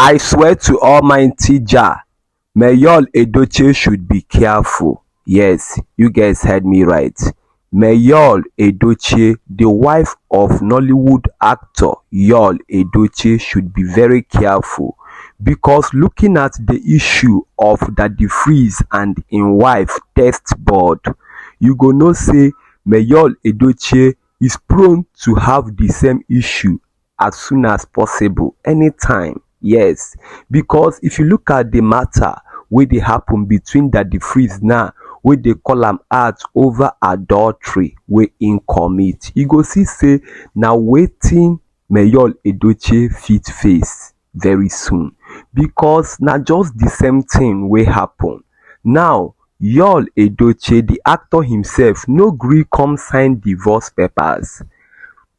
I swear to Almighty Jah, May Edochie should be careful. Yes, you guys heard me right. May Edochie, the wife of Nollywood actor Yul Edochie, should be very careful, because looking at the issue of Daddy Freeze and im wife test board, you go know say May Edochie is prone to have the same issue as soon as possible, anytime. Yes, because if you look at the matter wey dey happen between Daddy Freeze now, wey dey call am out over adultery wey im commit, you go see say na wetin May Edochie fit face very soon, because na just the same thing wey happen. Now Yul Edochie, the actor himself, no gree come sign divorce papers.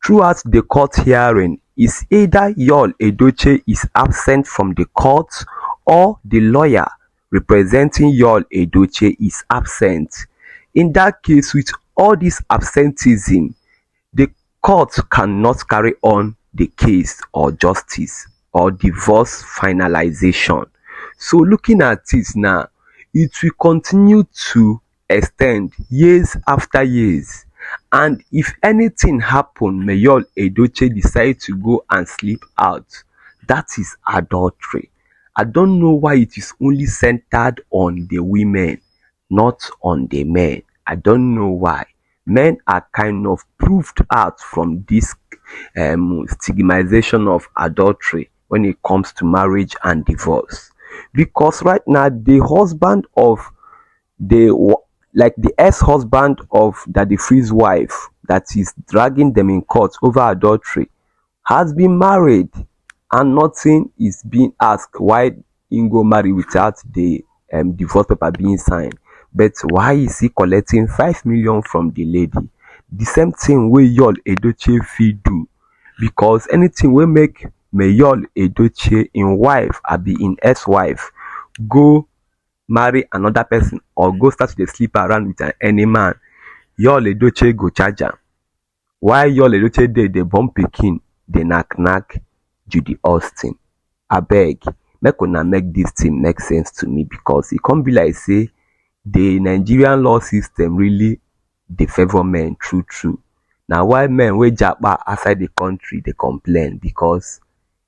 Throughout the court hearing, is either Yul Edochie is absent from the court, or the lawyer representing Yul Edochie is absent. In that case, with all this absenteeism, the court cannot carry on the case or justice or divorce finalization. So looking at it now, it will continue to extend years after years. And if anything happen, May Edochie decide to go and sleep out, that is adultery. I don't know why it is only centered on the women, not on the men. I don't know why. Men are kind of proved out from this stigmatization of adultery when it comes to marriage and divorce. Because right now, the husband of the ex-husband of Daddy Freeze's wife that is dragging them in court over adultery has been married, and nothing is being asked why he go marry without the divorce paper being signed. But why is he collecting 5 million from the lady? The same thing wey Yul Edochie fit do, because anything wey make May Edochie im wife abi im ex-wife go marry another person or go start to dey sleep around with any man, Yul Edochie go charge am. While Yul Edochie dey born pikin, dey knack Judy Austin. Abeg, make una make dis thing make sense to me, because e come be like say the Nigerian law system really dey favour men true. Na why men wey japa outside the country dey complain, because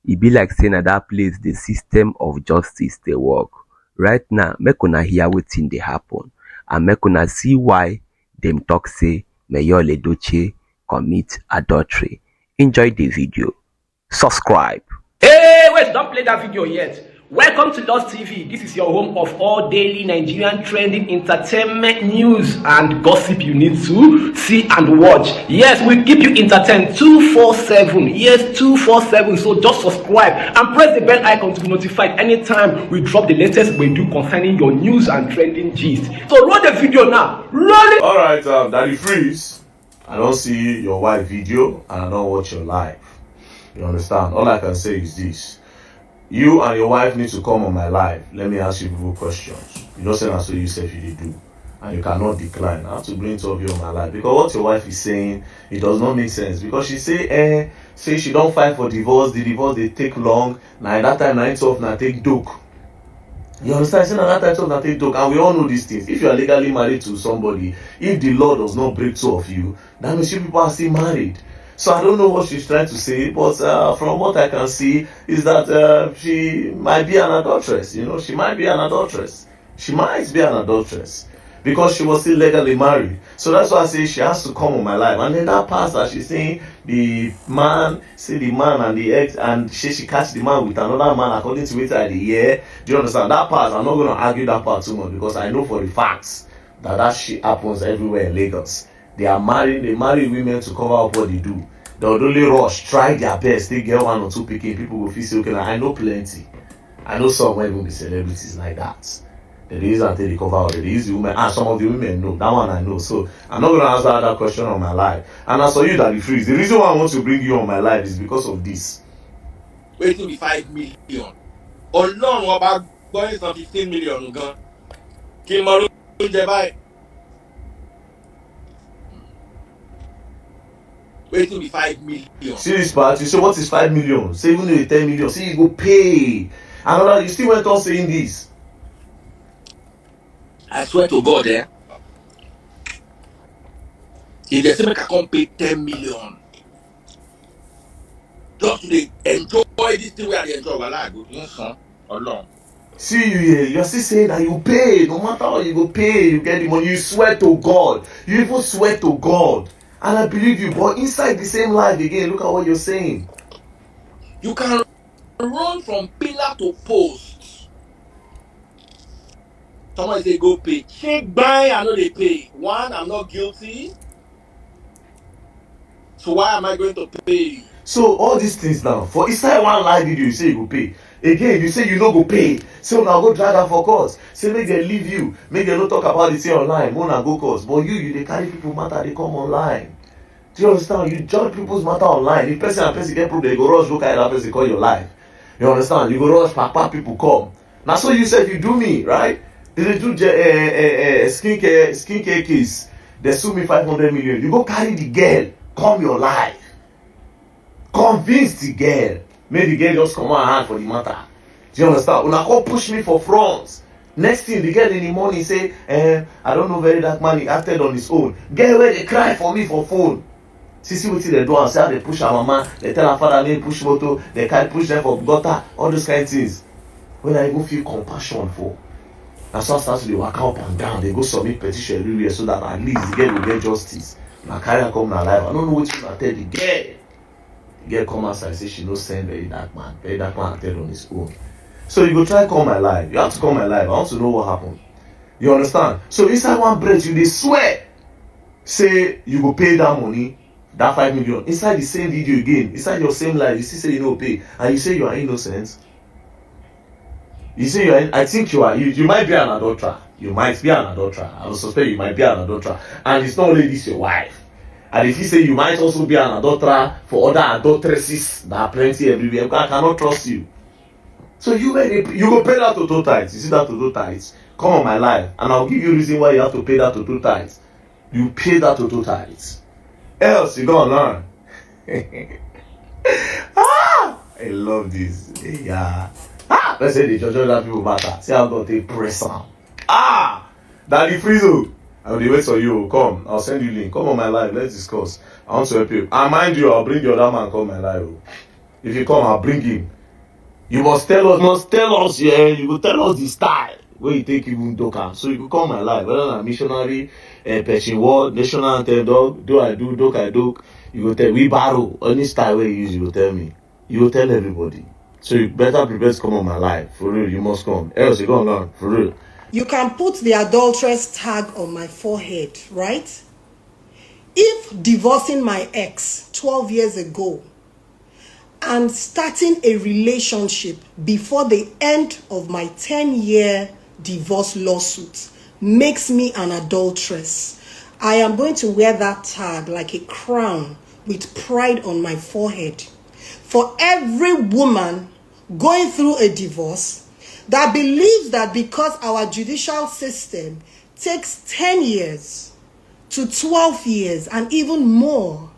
e be like say na that place the system of justice dey work. Right now, make una hear wetin dey happen, and make una see why dem talk say May Edochie commit adultery. Enjoy the video. Subscribe. Hey, wait, don't play that video yet. Welcome to Lost TV. This is your home of all daily Nigerian trending entertainment news and gossip you need to see and watch. Yes, we keep you entertained 247. Yes, 247. So just subscribe and press the bell icon to be notified anytime we drop the latest we do concerning your news and trending gist. So roll the video now. Roll it. All right, Daddy Freeze, I don't see your wife video and I don't watch your live. You understand? All I can say is this: you and your wife need to come on my live. Let me ask you people questions. You know, say that's what you said you do, and you cannot decline. I have to bring two of you on my live, because what your wife is saying, it does not make sense. Because she say she don't fight for divorce. The divorce they take long. Now at that time, 9 now take doke. You understand? Say that time na take doke, and we all know these things. If you are legally married to somebody, if the law does not break two of you, that means you people are still married. So I don't know what she's trying to say, but from what I can see is that she might be an adulteress. You know, she might be an adulteress. She might be an adulteress because she was still legally married. So that's why I say she has to come on my life. And then that part that she's saying the man and the ex, and she catch the man with another man according to it at the year. Do you understand? That part, I'm not going to argue that part too much, because I know for the facts that shit happens everywhere in Lagos. They marry women to cover up what they do. They'll only rush, try their best, they get 1 or 2 picking, people will feel say, okay, I know plenty. I know some will even be celebrities like that. The reason until they cover already is the women, and some of the women know. That one I know. So I'm not gonna answer that question on my live. And as for you, Daddy Freeze, the reason why I want to bring you on my live is because of this. Waiting be 5 million. Or long about going to 15 million gun. Kimaru buy. Waiting be 5 million. See this part, you say what is 5 million? Say even though you 10 million, say you go pay. Another, you still went on saying this. I swear to God, if they say make I come pay 10 million, just to enjoy this thing where they enjoy, well, I go along. See you here, you're still saying that you pay. No matter how you go pay, you get the money. You swear to God. You even swear to God. And I believe you, but inside the same life again, look at what you're saying. You can run from pillar to post. Someone say go pay. Shake buy, I know they pay. One, I'm not guilty. So why am I going to pay you? So all these things now, for inside one live video, you say you go pay. Again, you say you no go pay. So now go drag am for court. Say make dem leave you. Make dem no talk about the thing online. Una go court. But you dey carry people matter dey come online. Do you understand? You judge people's matter online. If person and person get problem, you go rush go carry that person call your life. You understand? You go rush papa people come. Na so you say you do me, right? They dey do skincare case. They sue me 500 million. You go carry the girl come your life. Convince the girl. Make the girl just come out hand for the matter. Do you understand? Una come push me for front. Next thing, the girl in the morning say, I don't know very that man, he acted on his own. Girl where they cry for me for phone. See wetin they do and say how they push her mama, they tell her father make push motor, they can't push them for gutter, all those kind of things. When I even feel compassion for. And so I start to dey waka up and down, they go submit petition everywhere so that at least the girl will get justice. Na carry her come na life. I don't know wetin I tell the girl. The girl come outside say she no send very dark man. Very dark man acted on his own. So you go try call my life. You have to call my life. I want to know what happened. You understand? So inside one breath, you dey swear. Say you go pay that money, that 5 million. Inside the same video again, inside your same life, you still say you no pay. And you say you are innocent. You say you are, I think you are, you might be an adulterer. You might be an adulterer. I will suspect you might be an adulterer. And it's not only this your wife. And if you say you might also be an adulterer for other adulteresses, there are plenty everywhere. I cannot trust you. So you go pay that total tithes. You see that total tithes? Come on my life. And I'll give you a reason why you have to pay that total tithes. You pay that total tithes. Else you gonna learn. I love this. Yeah. Let's say the judge that people matter. See how God take press on. Daddy Frizo. I will wait for you. Come. I'll send you link. Come on my live. Let's discuss. I want to help you. And mind you, I'll bring the other man come my live. If you come, I'll bring him. You must tell us, yeah. You will tell us the style where you take even Doka. So you will come my live. Whether I'm missionary, Persian word, national anthem, dog, do I do, dog I do. You will tell we borrow any style where you use. You will tell me. You will tell everybody. So you better prepare to come on my live. For real, you must come. Else you're gonna learn. For real. You can put the adulteress tag on my forehead, right? If divorcing my ex 12 years ago and starting a relationship before the end of my 10-year divorce lawsuit makes me an adulteress, I am going to wear that tag like a crown with pride on my forehead. For every woman going through a divorce that believes that because our judicial system takes 10 years to 12 years and even more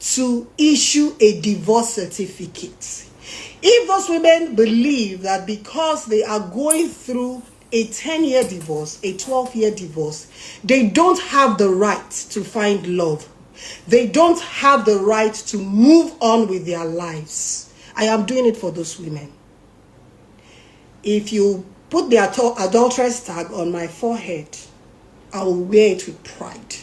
to issue a divorce certificate. If those women believe that because they are going through a 10-year divorce, a 12-year divorce, they don't have the right to find love. They don't have the right to move on with their lives. I am doing it for those women. If you put the adulteress tag on my forehead, I will wear it with pride.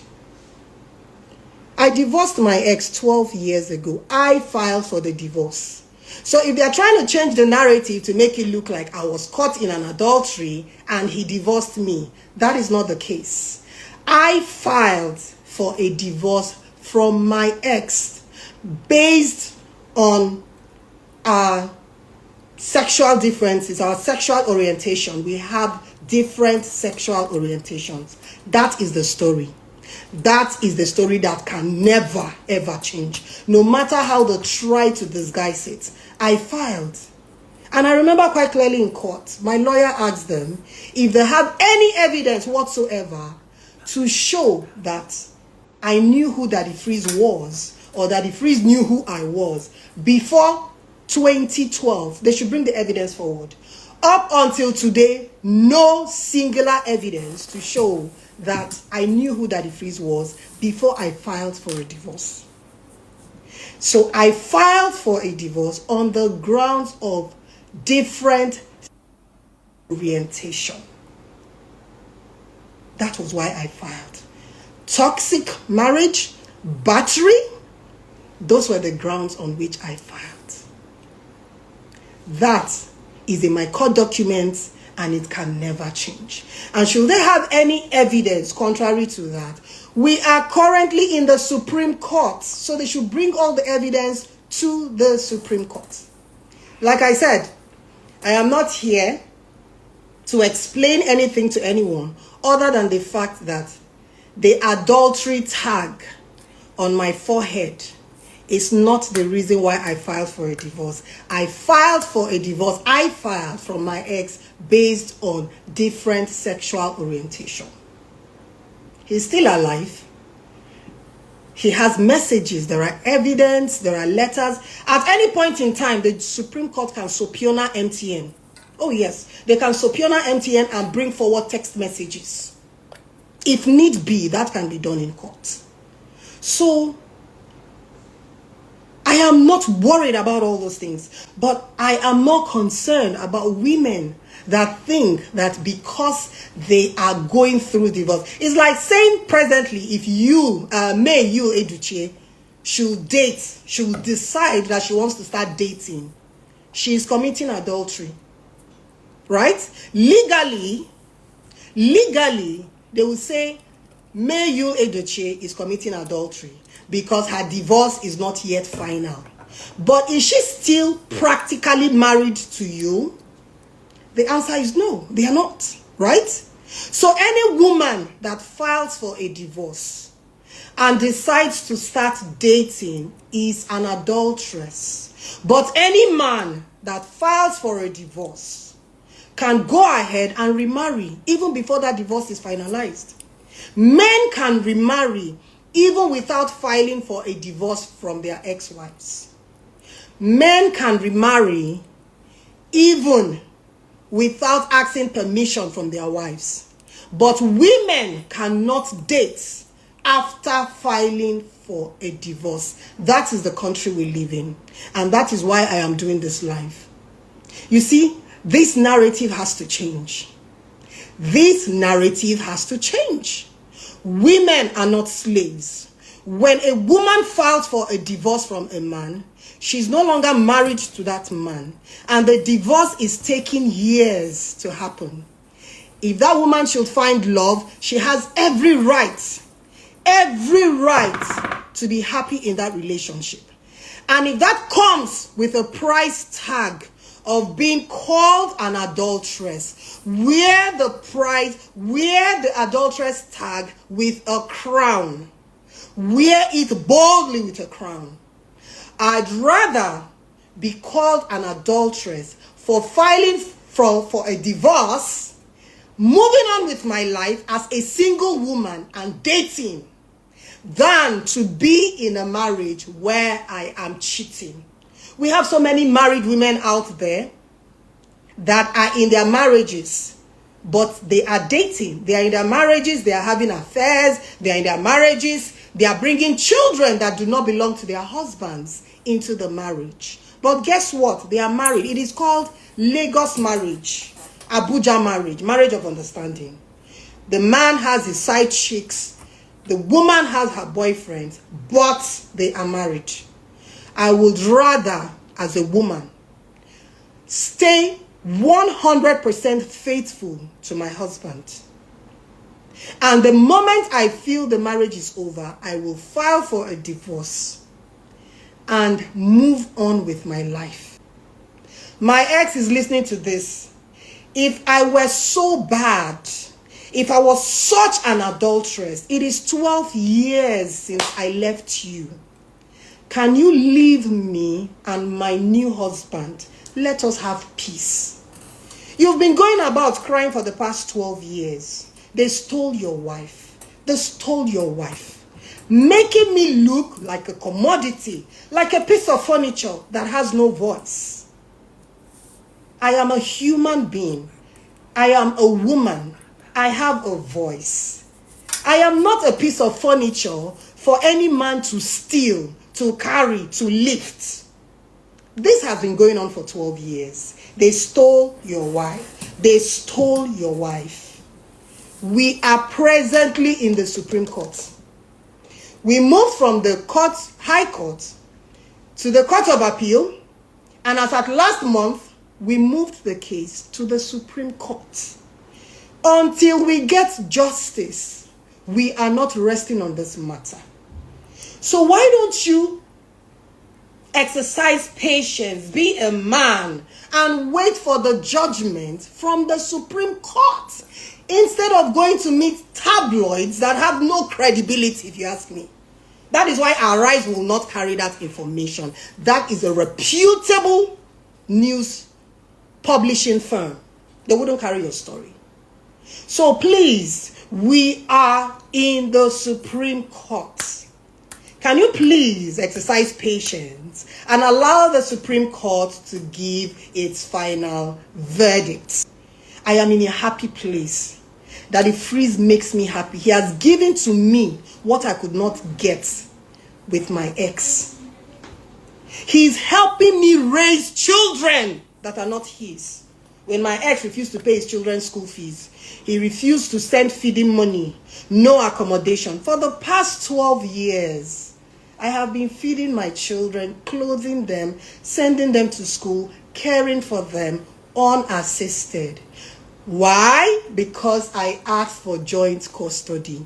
I divorced my ex 12 years ago. I filed for the divorce. So if they are trying to change the narrative to make it look like I was caught in an adultery and he divorced me, that is not the case. I filed for a divorce from my ex based on our sexual differences, our sexual orientation. We have different sexual orientations. That is the story. That is the story that can never, ever change. No matter how they try to disguise it. I filed. And I remember quite clearly in court, my lawyer asked them if they have any evidence whatsoever to show that I knew who Daddy Freeze was or Daddy Freeze knew who I was before 2012, they should bring the evidence forward. Up until today, no singular evidence to show that I knew who Daddy Freeze was before I filed for a divorce. So I filed for a divorce on the grounds of different orientation. That was why I filed. Toxic marriage, battery, those were the grounds on which I filed. That is in my court documents and it can never change. And should they have any evidence contrary to that, we are currently in the Supreme Court, so they should bring all the evidence to the Supreme Court. Like I said, I am not here to explain anything to anyone other than the fact that the adultery tag on my forehead is not the reason why I filed for a divorce. I filed for a divorce. I filed from my ex based on different sexual orientation. He's still alive. He has messages. There are evidence. There are letters. At any point in time, the Supreme Court can subpoena MTN. Oh yes, they can subpoena MTN and bring forward text messages. If need be, that can be done in court. So, I am not worried about all those things, but I am more concerned about women that think that because they are going through divorce. It's like saying presently, if you, May Edochie, should decide that she wants to start dating, she is committing adultery. Right? Legally, they will say, May Edochie is committing adultery because her divorce is not yet final. But is she still practically married to you? The answer is no, they are not, right? So any woman that files for a divorce and decides to start dating is an adulteress. But any man that files for a divorce can go ahead and remarry even before that divorce is finalized. Men can remarry even without filing for a divorce from their ex-wives. Men can remarry even without asking permission from their wives. But women cannot date after filing for a divorce. That is the country we live in. And that is why I am doing this live. You see, this narrative has to change. This narrative has to change. Women are not slaves. When a woman files for a divorce from a man, she's no longer married to that man, and the divorce is taking years to happen. If that woman should find love, she has every right to be happy in that relationship. And if that comes with a price tag of being called an adulteress, wear the adulteress tag with a crown. Wear it boldly with a crown. I'd rather be called an adulteress for filing for a divorce, moving on with my life as a single woman and dating, than to be in a marriage where I am cheating. We have so many married women out there that are in their marriages, but they are dating. They are in their marriages, they are having affairs, they are in their marriages, they are bringing children that do not belong to their husbands into the marriage. But guess what? They are married. It is called Lagos marriage, Abuja marriage, marriage of understanding. The man has his side chicks, the woman has her boyfriend, but they are married. I would rather, as a woman, stay 100% faithful to my husband. And the moment I feel the marriage is over, I will file for a divorce and move on with my life. My ex is listening to this. If I were so bad, if I was such an adulteress, it is 12 years since I left you. Can you leave me and my new husband? Let us have peace. You've been going about crying for the past 12 years. They stole your wife. They stole your wife. making me look like a commodity, like a piece of furniture that has no voice. I am a human being. I am a woman. I have a voice. I am not a piece of furniture for any man to steal, to carry, to lift. This has been going on for 12 years. They stole your wife. They stole your wife. We are presently in the Supreme Court. We moved from the court, High Court, to the Court of Appeal, and as at last month, we moved the case to the Supreme Court. Until we get justice, we are not resting on this matter. So why don't you exercise patience, be a man, and wait for the judgment from the Supreme Court instead of going to meet tabloids that have no credibility, if you ask me. That is why Arise will not carry that information. That is a reputable news publishing firm. They wouldn't carry your story. So please, we are in the Supreme Court. Can you please exercise patience and allow the Supreme Court to give its final verdict? I am in a happy place. That the freeze makes me happy. He has given to me what I could not get with my ex. He's helping me raise children that are not his. When my ex refused to pay his children's school fees, he refused to send feeding money, no accommodation. For the past 12 years, I have been feeding my children, clothing them, sending them to school, caring for them, unassisted. Why? Because I asked for joint custody.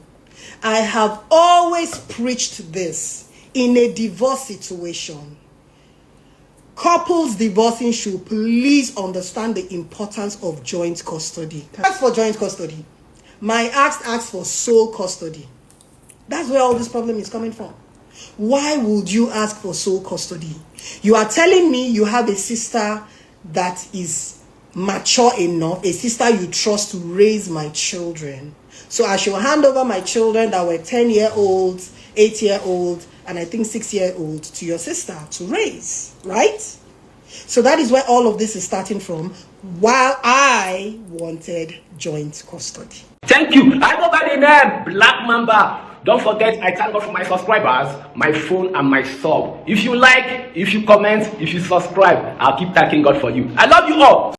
I have always preached this in a divorce situation. Couples divorcing should please understand the importance of joint custody. Ask for joint custody. My ex asked for sole custody. That's where all this problem is coming from. Why would you ask for sole custody? You are telling me you have a sister that is mature enough, a sister you trust to raise my children. So I shall hand over my children that were 10-year-olds, 8-year-olds, and I think 6-year-old to your sister to raise, right? So that is where all of this is starting from, while I wanted joint custody. Thank you. I go by the name Black Mamba. Don't forget, I thank God for my subscribers, my phone, and my sub. If you like, if you comment, if you subscribe, I'll keep thanking God for you. I love you all.